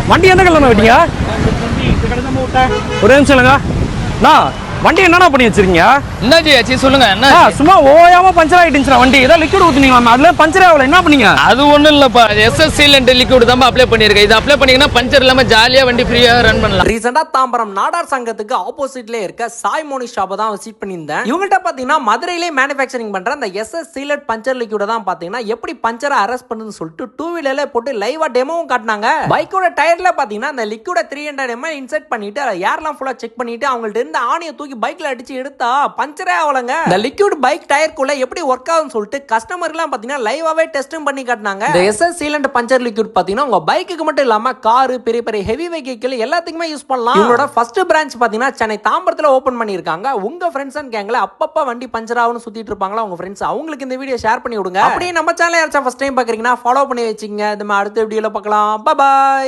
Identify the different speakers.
Speaker 1: வண்டி எந்த கலர்ல விட்டீங்க? ஒரே நிமிஷம் இல்லைங்க. வண்டி என்னடா பண்ணி வச்சிருக்கீங்க?
Speaker 2: என்னாச்சு சொல்லுங்க. என்ன
Speaker 1: சும்மா ஓயாம பஞ்சர் ஆயிடுச்சுடா வண்டி. ஏதோ லிக்விட் ஊத்துனீங்களா? அதுல பஞ்சர் ஆகல, என்ன பண்ணீங்க?
Speaker 2: அது ஒண்ணும் இல்லப்பா, எஸ்எஸ் சீலண்ட் லிக்விட் தான் அப்ளை பண்ணிருக்கேன். இது அப்ளை பண்ணீங்கன்னா பஞ்சர் இல்லாம ஜாலியா வண்டி ஃப்ரீயா ரன் பண்ணலாம்.
Speaker 3: ரீசெண்டா தாம்பரம் நாடார் சங்கத்துக்கு ஆப்போசிட்ல இருக்க சாய் மோனி ஷாப்பை தான் விசிட் பண்ணியிருந்தேன். இவங்கள்ட்ட பாத்தீங்கன்னா மதுரையிலே மேனுஃபேக்சரிங் பண்ற அந்த எஸ்எஸ் சீலண்ட் பஞ்சர் லிக்விட் தான் பாத்தீங்கன்னா எப்படி பஞ்சரை அரெஸ்ட் பண்ணுன்னு சொல்லிட்டு 2 வீலர்ல போட்டு லைவா டெமோவும் காட்டினாங்க. பைக்கோட டயர்ல பாத்தீங்கன்னா அந்த லிக்விட 300 ml இன்செர்ட் பண்ணிட்டு ஏர்லாம் ஃபுல்லா செக் பண்ணிட்டு அவங்கள்ட்ட இருந்த ஆணியை தூக்கி பைக்ல அடிச்சு எடுத்தா பஞ்சரே ஆகலங்க. இந்த லிக்விட் பைக் டயருக்குள்ள எப்படி ஒர்க் ஆகும்னு சொல்லிட்டு கஸ்டமர்லாம் பாத்தீங்கன்னா லைவாவே டெஸ்டும் பண்ணி காட்டினாங்க. இந்த எஸ்எஸ் சீலண்ட் பஞ்சர் லிக்விட் பாத்தீங்கன்னா உங்க பைக்குக்கு மட்டும் இல்லாம கார், பெரிய பெரிய ஹெவி வெஹிக்கிள் எல்லாத்துக்குமே யூஸ் பண்ணலாம். இவங்களோட ஃபர்ஸ்ட் பிரான்ச் பாத்தீங்கன்னா சென்னை தாம்பரத்துல ஓபன் பண்ணிருக்காங்க. உங்க ஃப்ரெண்ட்ஸ் அண்ட் கேங்ல அப்பப்ப வண்டி பஞ்சர் ஆகும்னு சுத்திட்டு இருப்பாங்களா உங்க ஃப்ரெண்ட்ஸ், அவங்களுக்கு இந்த வீடியோ ஷேர் பண்ணி விடுங்க. அப்படியே நம்ம சேனல் யாராச்சும் ஃபர்ஸ்ட் டைம் பாக்குறீங்கன்னா ஃபாலோ பண்ணி வச்சுங்க. இந்த மாதிரி அடுத்த வீடியோல பார்க்கலாம். பை.